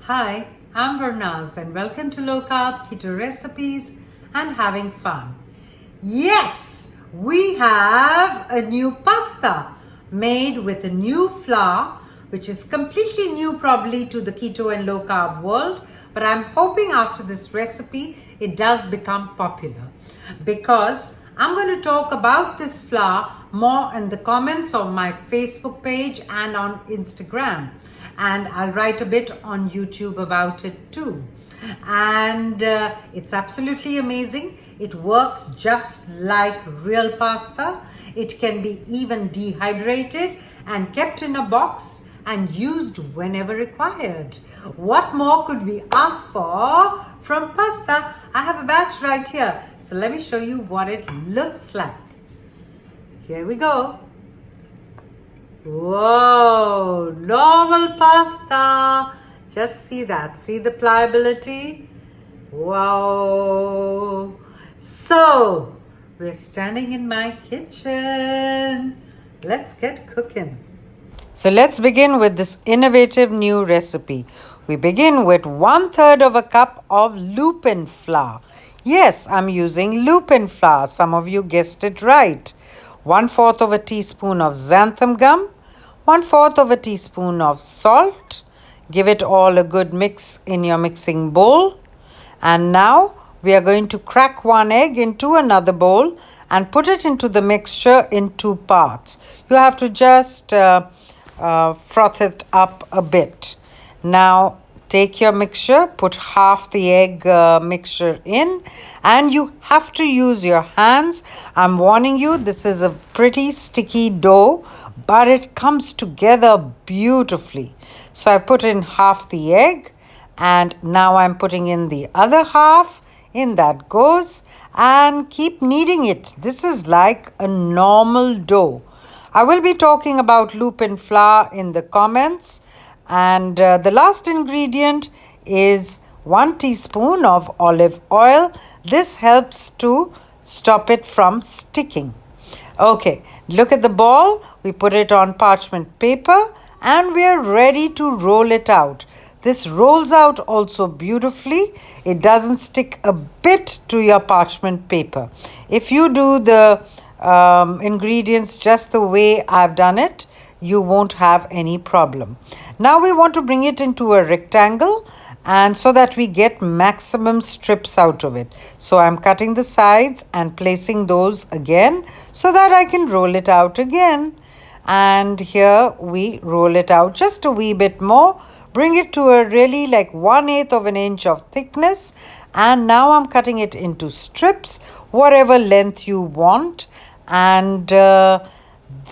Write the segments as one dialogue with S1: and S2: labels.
S1: Hi, I'm Varnaz and welcome to Low Carb Keto Recipes and Having Fun. Yes, we have a new pasta made with a new flour, which is completely new probably to the keto and low carb world. But I'm hoping after this recipe, it does become popular because I'm going to talk about this flour more in the comments on my Facebook page and on Instagram. And I'll write a bit on YouTube about it too. And it's absolutely amazing. It works just like real pasta. It can be even dehydrated and kept in a box and used whenever required. What more could we ask for from pasta? I have a batch right here. So let me show you what it looks like. Here we go. Whoa, normal pasta. Just see that. See the pliability? Wow. So, we're standing in my kitchen. Let's get cooking. So let's begin with this innovative new recipe. We begin with 1/3 of a cup of Lupin flour. Yes, I'm using Lupin flour. Some of you guessed it right. 1/4 of a teaspoon of xantham gum, 1/4 of a teaspoon of salt. Give it all a good mix in your mixing bowl. And now we are going to crack one egg into another bowl and put it into the mixture in two parts. You have to just froth it up a bit. Now take your mixture, put half the egg mixture in, and you have to use your hands. I'm warning you, this is a pretty sticky dough, but it comes together beautifully. So I put in half the egg, and now I'm putting in the other half. In that goes, and keep kneading it. This is like a normal dough. I will be talking about Lupin flour in the comments. And the last ingredient is 1 teaspoon of olive oil. This helps to stop it from sticking. Okay, look at the ball. We put it on parchment paper and we are ready to roll it out. This rolls out also beautifully. It doesn't stick a bit to your parchment paper. If you do the ingredients just the way I've done it, you won't have any problem. Now we want to bring it into a rectangle and so that we get maximum strips out of it. So I'm cutting the sides and placing those again so that I can roll it out again. And here we roll it out just a wee bit more. Bring it to a really like 1/8 of an inch of thickness. And now I'm cutting it into strips, whatever length you want. And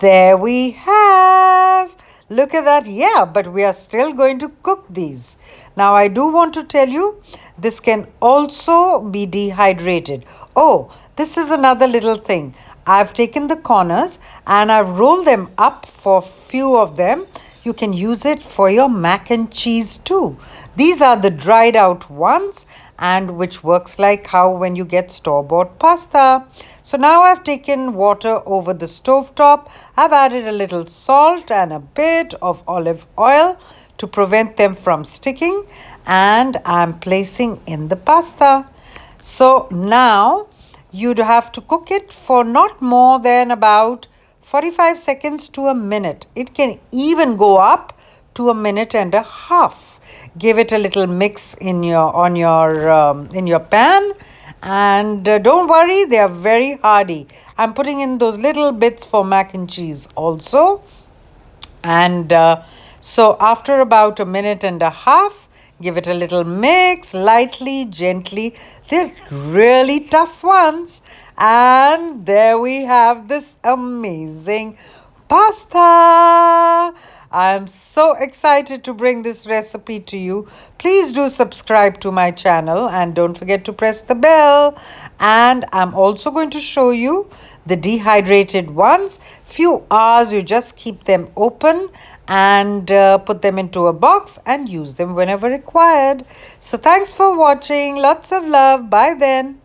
S1: there we have. Look at that. Yeah, but we are still going to cook these. Now, I do want to tell you, this can also be dehydrated. Oh, this is another little thing. I've taken the corners and I've rolled them up for few of them. You can use it for your mac and cheese too. These are the dried out ones, and which works like how when you get store-bought pasta. So now I've taken water over the stovetop. I've added a little salt and a bit of olive oil to prevent them from sticking, and I'm placing in the pasta. So now you'd have to cook it for not more than about 45 seconds to a minute. It can even go up to a minute and a half. Give it a little mix in your pan, and don't worry, they are very hardy. I'm putting in those little bits for mac and cheese also. And so after about a minute and a half, give it a little mix, lightly, gently. They're really tough ones. And there we have this amazing pasta. I'm so excited to bring this recipe to you. Please do subscribe to my channel and don't forget to press the bell. And I'm also going to show you the dehydrated ones. Few hours, you just keep them open and put them into a box and use them whenever required. So thanks for watching. Lots of love. Bye then.